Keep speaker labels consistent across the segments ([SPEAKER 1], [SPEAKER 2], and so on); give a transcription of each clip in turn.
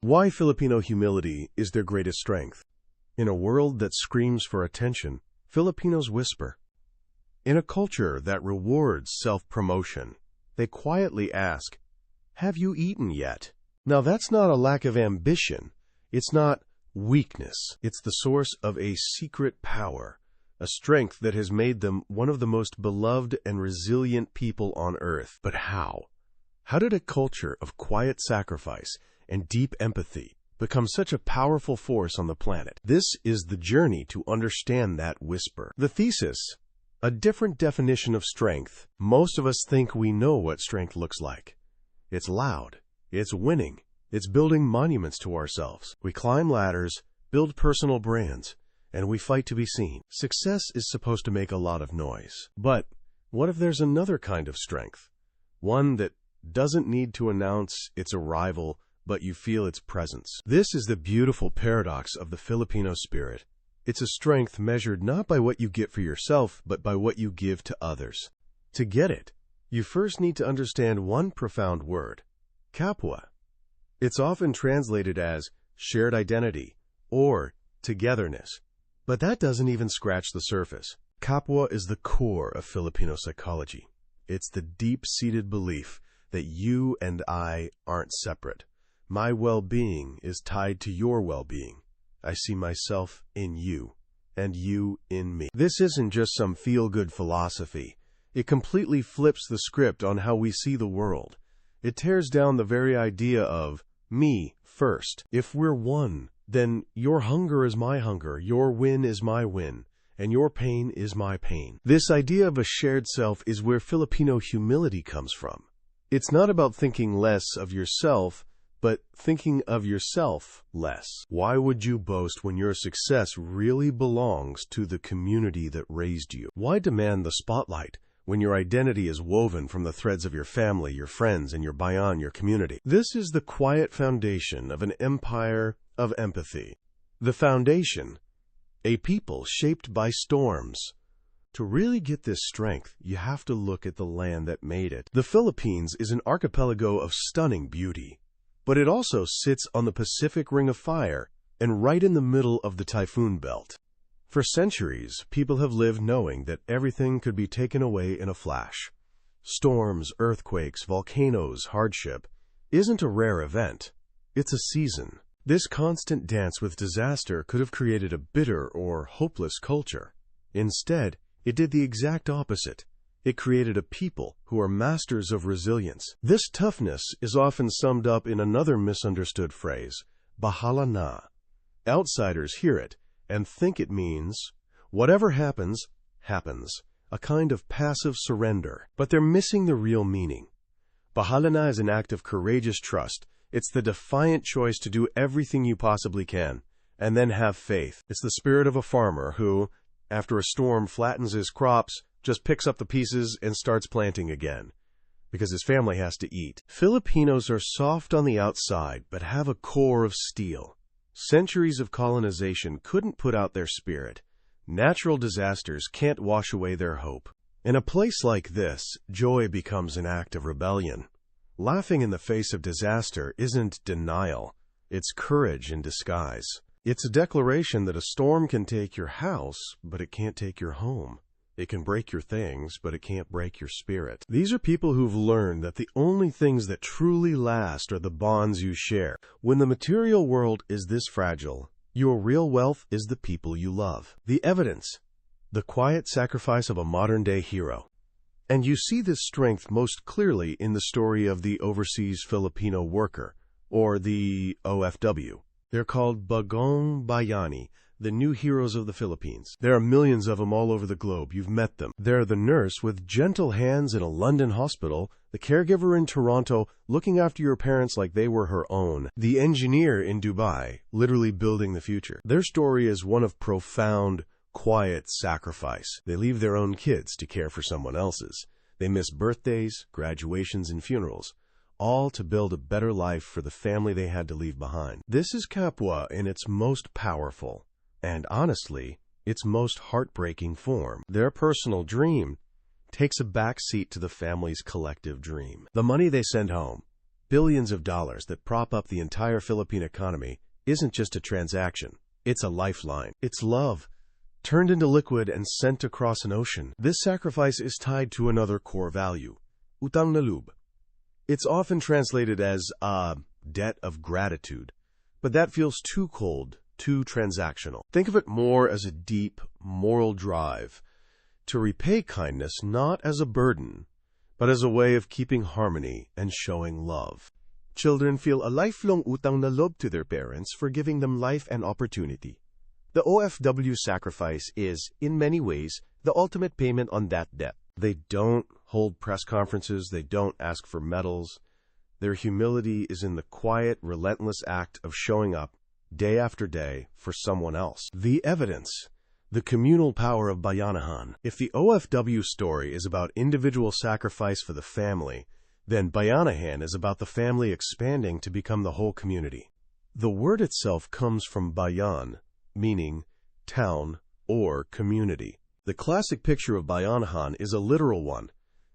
[SPEAKER 1] Why Filipino humility is their greatest strength. In a world that screams for attention, Filipinos whisper. In a culture that rewards self-promotion, they quietly ask, "Have you eaten yet?" Now that's not a lack of ambition. It's not weakness. It's the source of a secret power, a strength that has made them one of the most beloved and resilient people on earth. But how? How did a culture of quiet sacrifice and deep empathy become such a powerful force on the planet? This is the journey to understand that whisper. The thesis: a different definition of strength. Most of us think we know what strength looks like. It's loud. It's winning. It's building monuments to ourselves. We climb ladders, build personal brands, and we fight to be seen. Success is supposed to make a lot of noise. But what if there's another kind of strength? One that doesn't need to announce its arrival, but you feel its presence. This is the beautiful paradox of the Filipino spirit. It's a strength measured not by what you get for yourself, but by what you give to others. To get it, you first need to understand one profound word: Kapwa. It's often translated as shared identity or togetherness, but that doesn't even scratch the surface. Kapwa is the core of Filipino psychology. It's the deep-seated belief that you and I aren't separate. My well-being is tied to your well-being. I see myself in you, and you in me. This isn't just some feel-good philosophy. It completely flips the script on how we see the world. It tears down the very idea of me first. If we're one, then your hunger is my hunger, your win is my win, and your pain is my pain. This idea of a shared self is where Filipino humility comes from. It's not about thinking less of yourself, but thinking of yourself less. Why would you boast when your success really belongs to the community that raised you? Why demand the spotlight when your identity is woven from the threads of your family, your friends, and your bayan, your community? This is the quiet foundation of an empire of empathy. The foundation, a people shaped by storms. To really get this strength, you have to look at the land that made it. The Philippines is an archipelago of stunning beauty, but it also sits on the Pacific Ring of Fire and right in the middle of the typhoon belt. For centuries, people have lived knowing that everything could be taken away in a flash. Storms, earthquakes, volcanoes, hardship isn't a rare event. It's a season. This constant dance with disaster could have created a bitter or hopeless culture. Instead, it did the exact opposite. It created a people who are masters of resilience. This toughness is often summed up in another misunderstood phrase: Bahala Na. Outsiders hear it and think it means, whatever happens, happens, a kind of passive surrender. But they're missing the real meaning. Bahala Na is an act of courageous trust. It's the defiant choice to do everything you possibly can, and then have faith. It's the spirit of a farmer who, after a storm flattens his crops, just picks up the pieces and starts planting again, because his family has to eat. Filipinos are soft on the outside, but have a core of steel. Centuries of colonization couldn't put out their spirit. Natural disasters can't wash away their hope. In a place like this, joy becomes an act of rebellion. Laughing in the face of disaster isn't denial. It's courage in disguise. It's a declaration that a storm can take your house, but it can't take your home. It can break your things, but it can't break your spirit. These are people who've learned that the only things that truly last are the bonds you share. When the material world is this fragile, your real wealth is the people you love. The evidence: the quiet sacrifice of a modern-day hero. And you see this strength most clearly in the story of the overseas Filipino worker, or the OFW. They're called Bagong Bayani, the new heroes of the Philippines. There are millions of them all over the globe. You've met them. They're the nurse with gentle hands in a London hospital, the caregiver in Toronto looking after your parents like they were her own, the engineer in Dubai literally building the future. Their story is one of profound, quiet sacrifice. They leave their own kids to care for someone else's. They miss birthdays, graduations, and funerals, all to build a better life for the family they had to leave behind. This is Kapwa in its most powerful, and honestly, its most heartbreaking form. Their personal dream takes a back seat to the family's collective dream. The money they send home, billions of dollars that prop up the entire Philippine economy, isn't just a transaction. It's a lifeline. It's love, turned into liquid and sent across an ocean. This sacrifice is tied to another core value, utang na loob. It's often translated as a debt of gratitude, but that feels too cold, too transactional. Think of it more as a deep, moral drive to repay kindness not as a burden, but as a way of keeping harmony and showing love. Children feel a lifelong utang na loob to their parents for giving them life and opportunity. The OFW sacrifice is, in many ways, the ultimate payment on that debt. They don't hold press conferences, they don't ask for medals. Their humility is in the quiet, relentless act of showing up, day after day, for someone else. The evidence. The communal power of Bayanihan. If the OFW story is about individual sacrifice for the family, then Bayanihan is about the family expanding to become the whole community. The word itself comes from bayan, meaning town or community. The classic picture of Bayanihan is a literal one,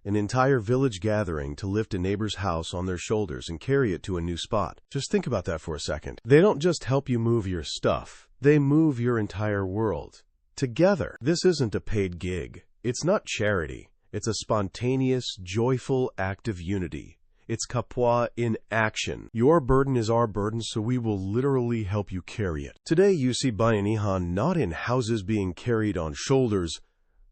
[SPEAKER 1] an entire village gathering to lift a neighbor's house on their shoulders and carry it to a new spot. Just think about that for a second. They don't just help you move your stuff, they move your entire world. Together. This isn't a paid gig. It's not charity. It's a spontaneous, joyful act of unity. It's Kapwa in action. Your burden is our burden, so we will literally help you carry it. Today you see Bayanihan not in houses being carried on shoulders,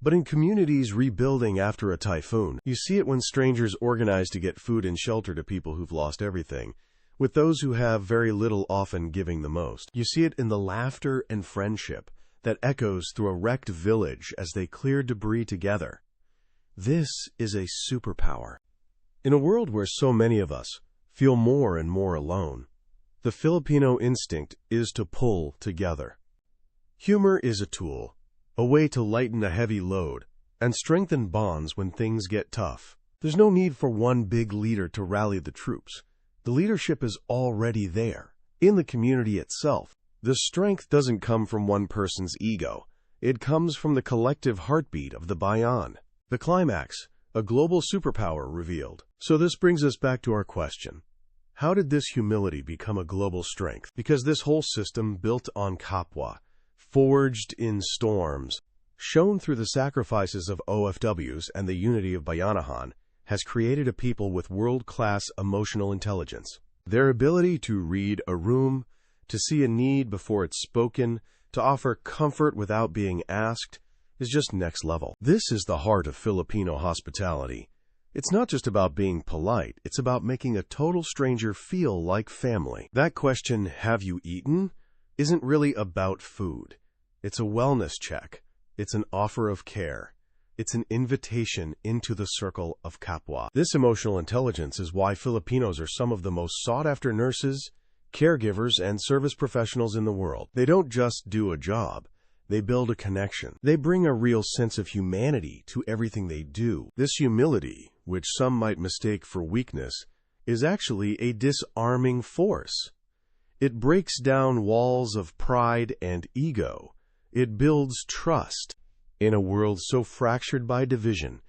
[SPEAKER 1] but in communities rebuilding after a typhoon. You see it when strangers organize to get food and shelter to people who've lost everything, with those who have very little often giving the most. You see it in the laughter and friendship that echoes through a wrecked village as they clear debris together. This is a superpower. In a world where so many of us feel more and more alone, the Filipino instinct is to pull together. Humor is a tool, a way to lighten a heavy load and strengthen bonds when things get tough. There's no need for one big leader to rally the troops. The leadership is already there, in the community itself. The strength doesn't come from one person's ego. It comes from the collective heartbeat of the bayan. The climax, a global superpower revealed. So this brings us back to our question. How did this humility become a global strength? Because this whole system built on Kapwa, forged in storms, shown through the sacrifices of OFWs and the unity of Bayanihan, has created a people with world-class emotional intelligence. Their ability to read a room, to see a need before it's spoken, to offer comfort without being asked, is just next level. This is the heart of Filipino hospitality. It's not just about being polite, it's about making a total stranger feel like family. That question, have you eaten, isn't really about food. It's a wellness check. It's an offer of care. It's an invitation into the circle of Kapwa. This emotional intelligence is why Filipinos are some of the most sought-after nurses, caregivers, and service professionals in the world. They don't just do a job. They build a connection. They bring a real sense of humanity to everything they do. This humility, which some might mistake for weakness, is actually a disarming force. It breaks down walls of pride and ego. It builds trust. In a world so fractured by division,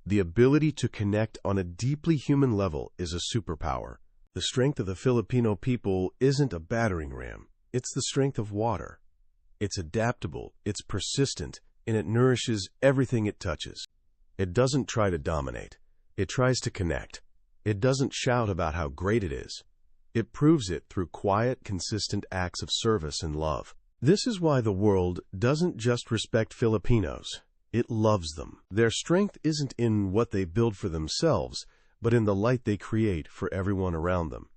[SPEAKER 1] the ability to connect on a deeply human level is a superpower. The strength of the Filipino people isn't a battering ram. It's the strength of water. It's adaptable, it's persistent, and it nourishes everything it touches. It doesn't try to dominate. It tries to connect. It doesn't shout about how great it is. It proves it through quiet, consistent acts of service and love. This is why the world doesn't just respect Filipinos. It loves them. Their strength isn't in what they build for themselves, but in the light they create for everyone around them.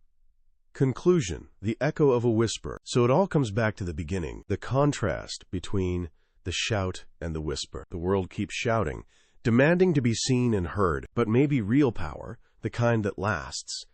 [SPEAKER 1] Conclusion, the echo of a whisper. So it all comes back to the beginning, the contrast between the shout and the whisper. The world keeps shouting, demanding to be seen and heard, but maybe real power, the kind that lasts,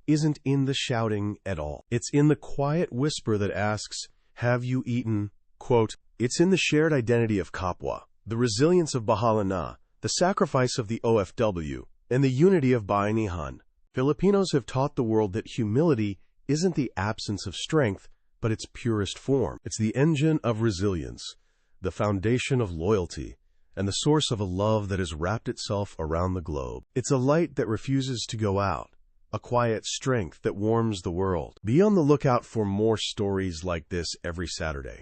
[SPEAKER 1] isn't in the shouting at all. It's in the quiet whisper that asks, have you eaten? Quote, it's in the shared identity of Kapwa, the resilience of Bahala Na, the sacrifice of the OFW, and the unity of Bayanihan. Filipinos have taught the world that humility isn't the absence of strength, but its purest form. It's the engine of resilience, the foundation of loyalty, and the source of a love that has wrapped itself around the globe. It's a light that refuses to go out, a quiet strength that warms the world. Be on the lookout for more stories like this every Saturday.